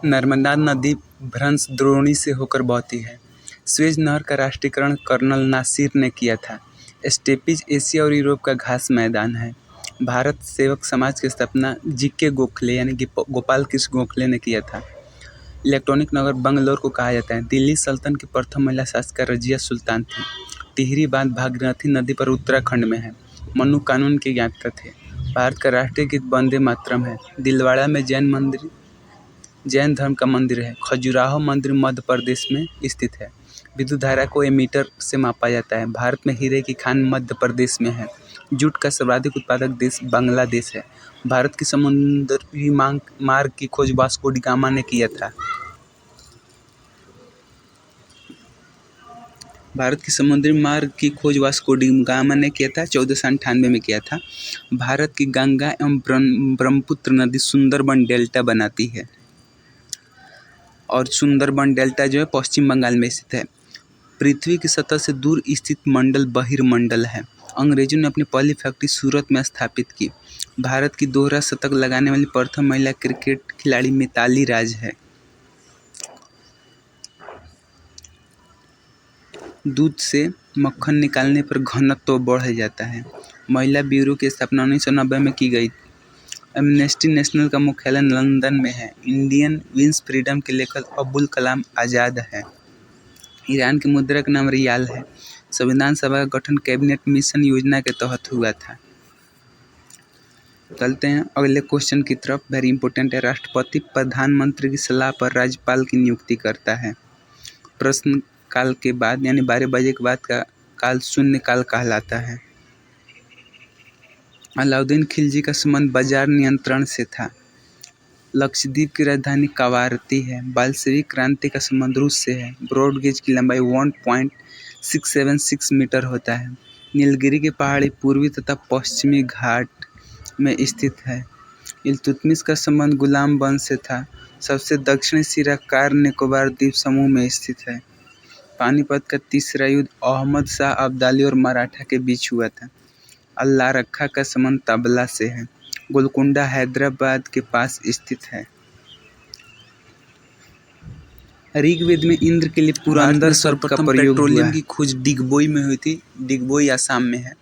नर्मदा नदी भ्रंश द्रोणी से होकर बहती है। स्वेज नहर का राष्ट्रीयकरण कर्नल नासिर ने किया था। स्टेपीज एशिया और यूरोप का घास मैदान है। भारत सेवक समाज की स्थापना जीके गोखले यानी कि गोपाल कृष्ण गोखले ने किया था। इलेक्ट्रॉनिक नगर बंगलौर को कहा जाता है। दिल्ली सल्तनत की प्रथम महिला शासिका रजिया सुल्तान थी। टिहरी बांध भागीरथी नदी पर उत्तराखंड में है। मनु कानून के ज्ञाता थे। भारत का राष्ट्रीय गीत वंदे मातरम है। दिलवाड़ा में जैन धर्म का मंदिर है। खजुराहो मंदिर मध्य प्रदेश में स्थित है। विद्युत धारा को एमीटर से मापा जाता है। भारत में हीरे की खान मध्य प्रदेश में है। जूट का सर्वाधिक उत्पादक देश बांग्लादेश है। भारत की समुद्री मार्ग की खोज वास्को डी गामा ने किया था। भारत की समुद्री मार्ग की खोज वास्को डी गामा ने किया था। 1498 में किया था। भारत की गंगा एवं ब्रह्मपुत्र नदी सुंदरबन डेल्टा बनाती है और सुंदरबन डेल्टा जो है पश्चिम बंगाल में स्थित है। पृथ्वी की सतह से दूर स्थित मंडल बहिर्मंडल है। अंग्रेजों ने अपनी पहली फैक्ट्री सूरत में स्थापित की। भारत की दोहरा शतक लगाने वाली प्रथम महिला क्रिकेट खिलाड़ी मिताली राज है। दूध से मक्खन निकालने पर घनत्व बढ़ जाता है। महिला ब्यूरो की स्थापना 1990 में की गई। एमनेस्टी नेशनल का मुख्यालय लंदन में है। इंडियन विंस फ्रीडम के लेखक अबुल कलाम आज़ाद है। ईरान की मुद्रा का नाम रियाल है। संविधान सभा का गठन कैबिनेट मिशन योजना के तहत हुआ था। चलते हैं अगले क्वेश्चन की तरफ। वेरी इंपॉर्टेंट है। राष्ट्रपति प्रधानमंत्री की सलाह पर राज्यपाल की नियुक्ति करता है। प्रश्न काल के बाद यानी 12 बजे के बाद का काल शून्य काल कहलाता है। अलाउद्दीन खिलजी का संबंध बाजार नियंत्रण से था। लक्षद्वीप की राजधानी कवारती है। बाल्शेविक क्रांति का संबंध रूस से है। ब्रॉड गेज की लंबाई 1.676 मीटर होता है। नीलगिरी की पहाड़ी पूर्वी तथा पश्चिमी घाट में स्थित है। इल्तुतमिश का संबंध गुलाम वंश से था। सबसे दक्षिणी सिरा कार निकोबार द्वीप समूह में स्थित है। पानीपत का तीसरा युद्ध अहमद शाह अब्दाली और मराठा के बीच हुआ था। अल्लाह रखा का संबंध तबला से है। गोलकुंडा हैदराबाद के पास स्थित है। ऋग्वेद में इंद्र के लिए पुरंदर शब्द का प्रयोग हुआ। पेट्रोलियम की खोज डिगबोई में हुई थी। डिगबोई आसाम में है।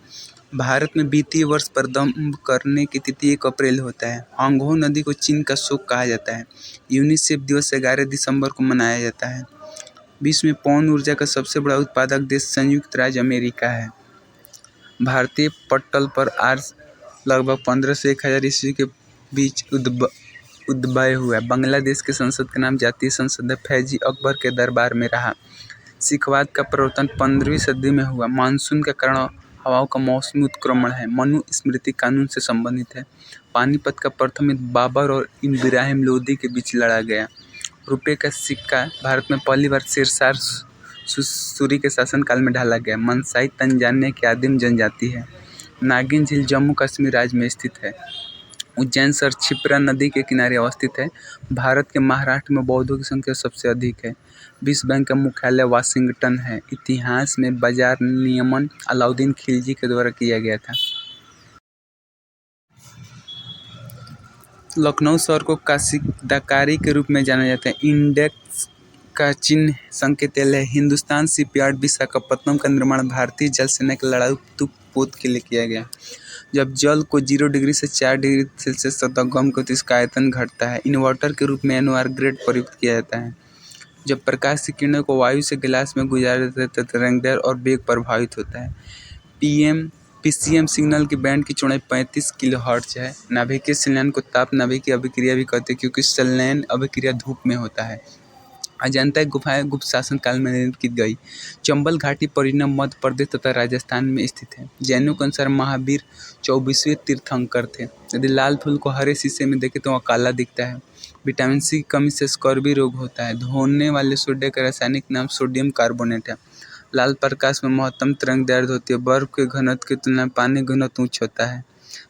भारत में वित्तीय वर्ष प्रारंभ करने की तिथि 1 अप्रैल होता है। होंगहो नदी को चीन का शोक कहा जाता है। यूनिसेफ दिवस 11 दिसंबर को मनाया जाता है। विश्व में पवन ऊर्जा का सबसे बड़ा उत्पादक देश संयुक्त राज्य अमेरिका है। भारतीय पटल पर आज लगभग 1500 से 1000 ईस्वी के बीच उद्भव हुआ। बांग्लादेश के संसद का नाम जातीय संसद है। फैजी अकबर के दरबार में रहा। सिखवाद का प्रवर्तन 15वीं सदी में हुआ। मानसून के कारण हवाओं का मौसमी उत्क्रमण है। मनु स्मृति कानून से संबंधित है। पानीपत का प्रथम युद्ध बाबर और इब्राहिम लोदी के बीच लड़ा गया। रुपये का सिक्का भारत में पहली बार शेरशाह सूरी के शासनकाल में ढाला गया। मनसाई तंजानिया की आदिम जनजाति है। नागिन झील जम्मू कश्मीर राज्य में स्थित है। उज्जैन शहर क्षिप्रा नदी के किनारे अवस्थित है। भारत के महाराष्ट्र में बौद्धों की संख्या सबसे अधिक है। विश्व बैंक का मुख्यालय वाशिंगटन है। इतिहास में बाजार नियमन अलाउद्दीन खिलजी के द्वारा किया गया था। लखनऊ शहर को काशिदाकारी के रूप में जाना जाता है। इंडेक्स का चिन्ह संकेत L है। हिंदुस्तान शिपयार्ड विशाखापत्तनम का निर्माण भारतीय जल सेना के लड़ाकू तोपों के लिए किया गया। जब जल को 0 डिग्री से 4 डिग्री सेल्सियस तक गर्म करते इसका आयतन घटता है। इन्वर्टर के रूप में NOR ग्रेड प्रयुक्त किया जाता है। जब प्रकाश की किरणों को वायु से गिलास में गुजार देते हैं तो तरंगदैर्घ्य और वेग प्रभावित होता है। PCM सिग्नल की बैंड की चौड़ाई 35 किलोहर्ट्ज है। नाभिकीय संलयन को ताप नाभिकीय अभिक्रिया भी कहते हैं क्योंकि संलयन अभिक्रिया धूप में होता है। अजंता की गुफाएं गुप्त शासन काल में निर्मित की गई। चंबल घाटी परिणय मध्य प्रदेश तथा राजस्थान में स्थित है। जैनों के अनुसार महावीर 24वें तीर्थंकर थे। यदि लाल फूल को हरे शीशे में देखें तो वह काला दिखता है। विटामिन C की कमी से स्कर्वी रोग होता है। धोने वाले सोडे का रासायनिक नाम सोडियम कार्बोनेट है। लाल प्रकाश में महत्तम तरंगदैर्घ्य होती है। बर्फ के घनत्व की तुलना में पानी घनत्व उच्च होता है।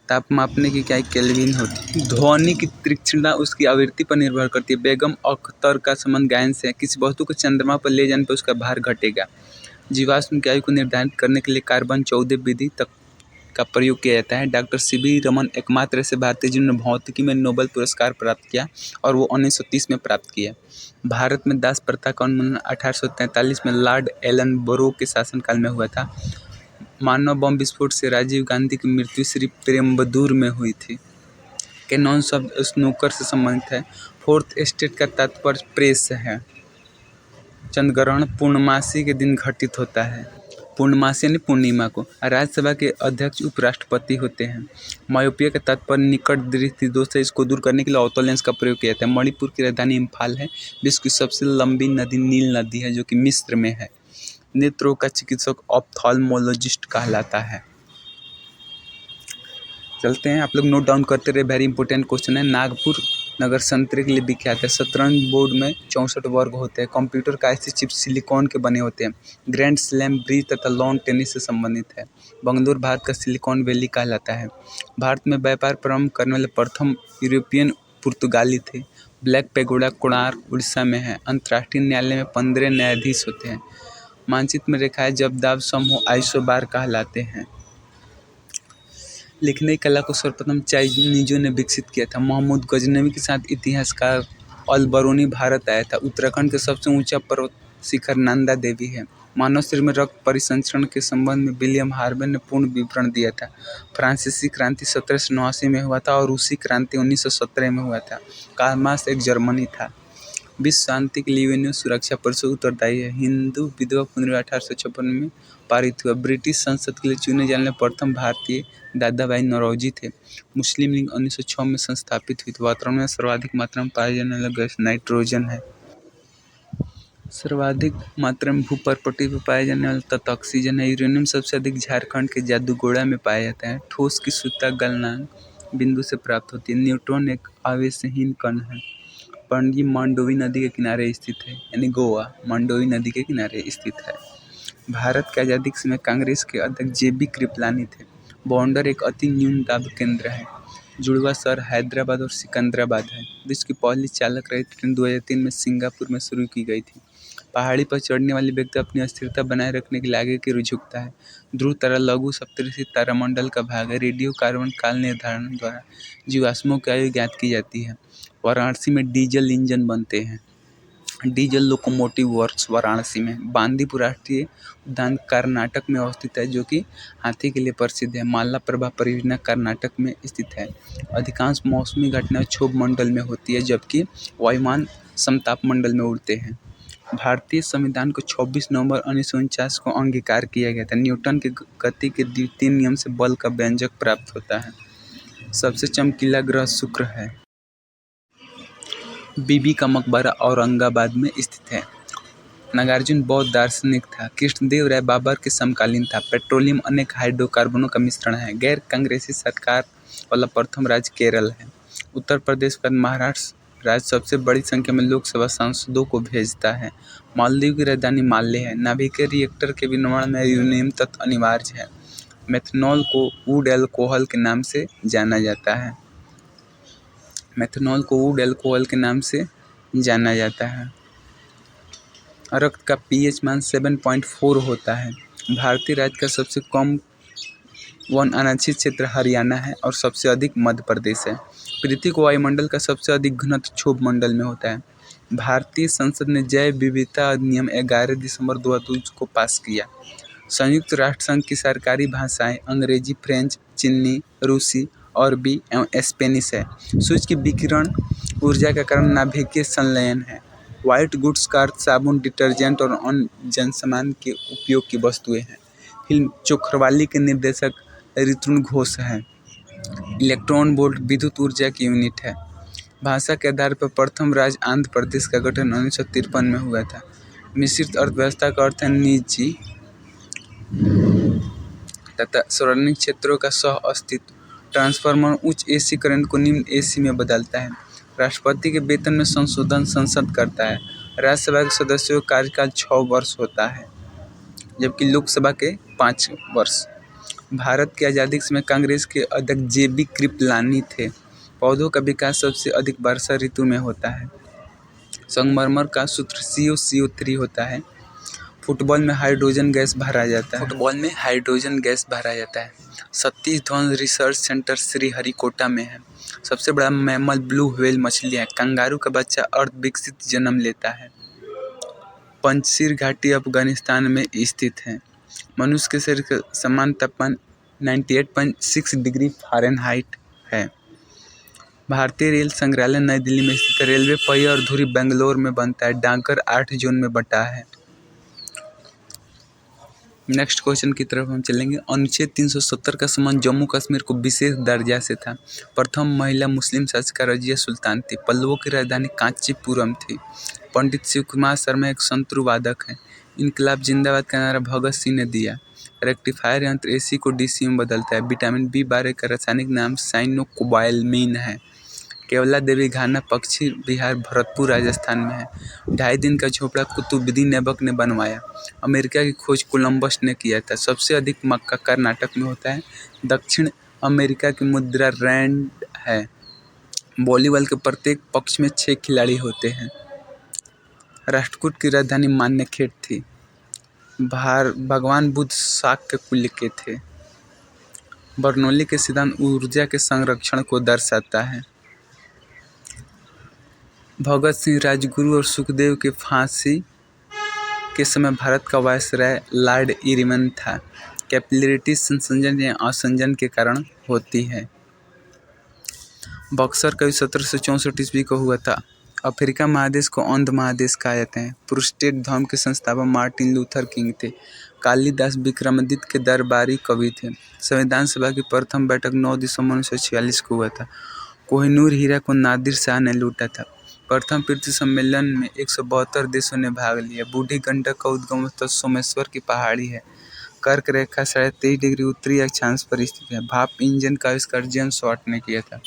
ताप मापने की इकाई केल्विन होती है। ध्वनि की तीक्ष्णता उसकी आवृत्ति पर निर्भर करती है। बेगम अख्तर का संबंध गायन से है। किसी वस्तु को चंद्रमा पर ले जाने पर उसका भार घटेगा। जीवाश्म की आयु को निर्धारित करने के लिए कार्बन 14 विधि तक का प्रयोग किया जाता है। डॉक्टर CV रमन एकमात्र ऐसे भारतीय जिन्होंने भौतिकी में नोबेल पुरस्कार प्राप्त किया और वो 1930 में प्राप्त किया। भारत में दास प्रथा का उन्मूलन 1843 में लॉर्ड एलन बोरो के शासनकाल में हुआ था। मानव बम विस्फोट से राजीव गांधी की मृत्यु श्री पेरुम्बदूर में हुई थी। कैनॉन शब्द स्नूकर से संबंधित है। फोर्थ एस्टेट का तात्पर्य प्रेस है। चंद्रग्रहण पूर्णमासी के दिन घटित होता है। पूर्णमासी यानी पूर्णिमा को। राज्यसभा के अध्यक्ष उपराष्ट्रपति होते हैं। मायोपिया का तात्पर्य निकट दृष्टि दोष है। इसको दूर करने के लिए ऑटो लेंस का प्रयोग किया जाता है। मणिपुर की राजधानी इम्फाल है। विश्व की सबसे लंबी नदी नील नदी है जो कि मिस्र में है। नेत्र रोग का चिकित्सक ऑप्थाल्मोलॉजिस्ट कहलाता है। चलते हैं, आप लोग नोट डाउन करते रहे, वेरी इंपॉर्टेंट क्वेश्चन है। नागपुर नगर संतरे के लिए विख्यात है। शतरंज बोर्ड में 64 वर्ग होते हैं। कंप्यूटर का IC चिप सिलिकॉन के बने होते हैं। ग्रैंड स्लैम ब्रिज तथा लॉन टेनिस से संबंधित है। बंगलुरु भारत का सिलिकॉन वैली कहलाता है। भारत में व्यापार प्रारंभ करने वाले प्रथम यूरोपियन पुर्तगाली थे। ब्लैक पैगोडा कोणार्क उड़ीसा में है। अंतर्राष्ट्रीय न्यायालय में 15 न्यायाधीश होते हैं। मानचित्र में रेखाएं जबदाब समूह आइसोबार कहलाते हैं। लिखने की कला को सर्वप्रथम चाइनीजों ने विकसित किया था। महमूद गजनवी के साथ इतिहासकार अल-बरूनी भारत आया था। उत्तराखंड का सबसे ऊंचा पर्वत शिखर नंदा देवी है। मानव शरीर में रक्त परिसंचरण के संबंध में विलियम हार्वे ने पूर्ण विवरण दिया था। फ्रांसीसी क्रांति 1789 में हुआ था और रूसी क्रांति 1917 में हुआ था। कार्ल मार्क्स एक जर्मनी था। विश्व शांति के लिए यूएन सुरक्षा परिषद उत्तरदायी है। हिंदू विधवा पुनर्विवाह 1856 में पारित हुआ। ब्रिटिश संसद के लिए चुने जाने वाले प्रथम भारतीय दादा भाई नौरोजी थे। मुस्लिम लीग 1906 में संस्थापित हुई थी। वातावरण में सर्वाधिक मात्रा में पाए जाने वाला गैस नाइट्रोजन है। सर्वाधिक मात्रा में भूपर्पटी पर पाए जाने वाला तत्व ऑक्सीजन है। यूरेनियम सबसे अधिक झारखंड के जादूगोड़ा में पाया जाता है। ठोस की शुद्धता गलनांक बिंदु से प्राप्त होती है। न्यूट्रॉन एक आवेशहीन कण है। पणजी मांडोवी नदी के किनारे स्थित है, यानी गोवा मांडोवी नदी के किनारे स्थित है। भारत की आज़ादी के समय कांग्रेस के अध्यक्ष JB कृपलानी थे। बॉन्डर एक अति न्यून दाब केंद्र है। जुड़वा शहर हैदराबाद और सिकंदराबाद है। विश्व की पहली चालक रहित ट्रेन 2003 में सिंगापुर में शुरू की गई थी। पहाड़ी पर चढ़ने वाले व्यक्ति अपनी स्थिरता बनाए रखने के लिए आगे की ओर झुकता है। ध्रुव तारा लघु सप्तऋषि तारामंडल का भाग है। रेडियो कार्बन काल निर्धारण द्वारा जीवाश्मों की आयु ज्ञात की जाती है। वाराणसी में डीजल इंजन बनते हैं। डीजल लोकोमोटिव वर्क्स वाराणसी में। बांदीपुर राष्ट्रीय उद्यान कर्नाटक में अवस्थित है जो कि हाथी के लिए प्रसिद्ध है। मालाप्रभा परियोजना कर्नाटक में स्थित है। अधिकांश मौसमी घटनाएं क्षोभ मंडल में होती है जबकि वायुमान समताप मंडल में उड़ते हैं। भारतीय संविधान को 26 नवंबर 1949 को अंगीकार किया गया था। न्यूटन के गति के द्वितीय नियम से बल का व्यंजक प्राप्त होता है। सबसे चमकीला ग्रह शुक्र है। बीबी का मकबरा औरंगाबाद में स्थित है। नागार्जुन बौद्ध दार्शनिक था। कृष्णदेव राय बाबर के समकालीन था। पेट्रोलियम अनेक हाइड्रोकार्बनों का मिश्रण है। गैर कांग्रेसी सरकार वाला प्रथम राज्य केरल है। उत्तर प्रदेश पर महाराष्ट्र राज्य सबसे बड़ी संख्या में लोकसभा सांसदों को भेजता है। मालदीव की राजधानी माले है। नाभिकीय रिएक्टर के निर्माण में यूरेनियम तत्व अनिवार्य है। मेथनॉल को वुड एल्कोहल के नाम से जाना जाता है। मेथनॉल को वुड एल्कोहल के नाम से जाना जाता है। रक्त का pH मान 7.4 होता है। भारतीय राज्य का सबसे कम वन आरक्षित क्षेत्र हरियाणा है और सबसे अधिक मध्य प्रदेश है। पृथ्वी को वायुमंडल का सबसे अधिक घनत्व क्षोभ मंडल में होता है। भारतीय संसद ने जैव विविधता अधिनियम 11 दिसंबर 2002 को पास किया। संयुक्त राष्ट्र संघ की सरकारी भाषाएं अंग्रेजी, फ्रेंच, चीनी, रूसी, अरबी एवं स्पेनिश है। सूर्य की विकिरण ऊर्जा का कारण नाभिकीय संलयन है। व्हाइट गुड्स का अर्थ साबुन, डिटर्जेंट और अन्य जनसामान के उपयोग की वस्तुएं हैं। फिल्म चोखरवाली के निर्देशक ऋतुन घोष हैं। इलेक्ट्रॉन वोल्ट विद्युत ऊर्जा की यूनिट है। भाषा के आधार पर प्रथम राज्य आंध्र प्रदेश का गठन 1953 में हुआ था। मिश्रित अर्थव्यवस्था का अर्थ है निजी तथा सार्वजनिक क्षेत्रों का सह अस्तित्व। ट्रांसफार्मर उच्च AC करंट को निम्न AC में बदलता है। राष्ट्रपति के वेतन में संशोधन संसद करता है। राज्यसभा के सदस्यों का कार्यकाल 6 वर्ष होता है जबकि लोकसभा के 5 वर्ष। भारत की आज़ादी के समय कांग्रेस के अध्यक्ष JB कृपलानी थे। पौधों का विकास सबसे अधिक वर्षा ऋतु में होता है। संगमरमर का सूत्र CO CO3 होता है। फुटबॉल में हाइड्रोजन गैस भरा जाता है। सतीश धवन रिसर्च सेंटर श्रीहरिकोटा में है। सबसे बड़ा मैमल ब्लू व्हेल मछली है। कंगारू का बच्चा अर्धविकसित जन्म लेता है। पंजशीर घाटी अफगानिस्तान में स्थित है। मनुष्य के शरीर का सामान्य तापमान 98.6 डिग्री फ़ारेनहाइट है। भारतीय रेल संग्रहालय नई दिल्ली में स्थित है। रेलवे पहिया और धुरी बेंगलोर में बनता है। डाकघर 8 जोन में बटा है। नेक्स्ट क्वेश्चन की तरफ हम चलेंगे। अनुच्छेद 370 का संबंध जम्मू कश्मीर को विशेष दर्जा से था। प्रथम महिला मुस्लिम शासिका रजिया सुल्तान थी। पल्लवों की राजधानी कांचीपुरम थी। पंडित शिव कुमार शर्मा एक संतूर वादक हैं। इनकलाब जिंदाबाद का नारा भगत सिंह ने दिया। रेक्टिफायर यंत्र AC को DC में बदलता है। विटामिन B12 का रासायनिक नाम साइनोकोबालमीन है। केवला देवी घाना पक्षी बिहार भरतपुर राजस्थान में है। 2.5 दिन का झोपड़ा कुतुबुद्दीन ऐबक ने बनवाया। अमेरिका की खोज कोलंबस ने किया था। सबसे अधिक मक्का कर्नाटक में होता है। दक्षिण अमेरिका की मुद्रा रैंड है। वॉलीबॉल के प्रत्येक पक्ष में 6 खिलाड़ी होते हैं। राष्ट्रकूट की राजधानी मान्यखेड़ थी। भगवान बुद्ध शाक्य कुल के थे। बर्नौली के सिद्धांत ऊर्जा के संरक्षण को दर्शाता है। भगत सिंह, राजगुरु और सुखदेव के फांसी के समय भारत का वायसराय लॉर्ड इरविन था। कैपिलरिटी संसंजन या असंजन के कारण होती है। बक्सर कभी 1764 ईस्वी को हुआ था। अफ्रीका महादेश को अंध महादेश कहा जाता है। प्रोटेस्टेंट धर्म के संस्थापक मार्टिन लूथर किंग थे। कालिदास विक्रमादित्य के दरबारी कवि थे। संविधान सभा की प्रथम बैठक 9 दिसंबर 1946 को हुआ था। कोहिनूर हीरा को नादिर शाह ने लूटा था। प्रथम पृथ्वी सम्मेलन में 172 देशों ने भाग लिया। बूढ़ी गंडक का उद्गम स्थल सोमेश्वर की पहाड़ी है। कर्क रेखा 23.5 डिग्री उत्तरी अक्षांश पर स्थित है। भाप इंजन का आविष्कार जेम्स वाट ने किया था।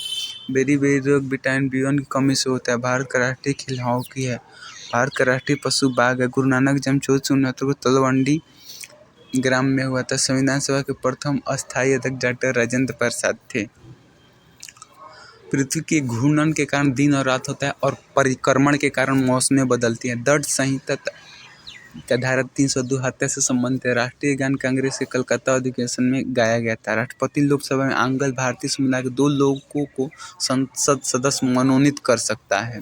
बेरी रोग विटामिन B1 की कमी से होता है। भारत का राष्ट्रीय खेल हॉकी है। भारत का राष्ट्रीय पशु बाघ है। गुरु नानक जन्म 1469 को तलवंडी ग्राम में हुआ था। संविधान सभा के प्रथम अस्थायी अध्यक्ष डॉक्टर राजेंद्र प्रसाद थे। पृथ्वी के घूर्णन के कारण दिन और रात होता है और परिक्रमण के कारण मौसमें बदलती हैं। दंड संहिता का धारा 302 हत्या से संबंधित है। राष्ट्रीय गान कांग्रेस के कलकत्ता अधिवेशन में गाया गया था। राष्ट्रपति लोकसभा में आंग्ल भारतीय समुदाय के 2 लोगों को संसद सदस्य मनोनीत कर सकता है।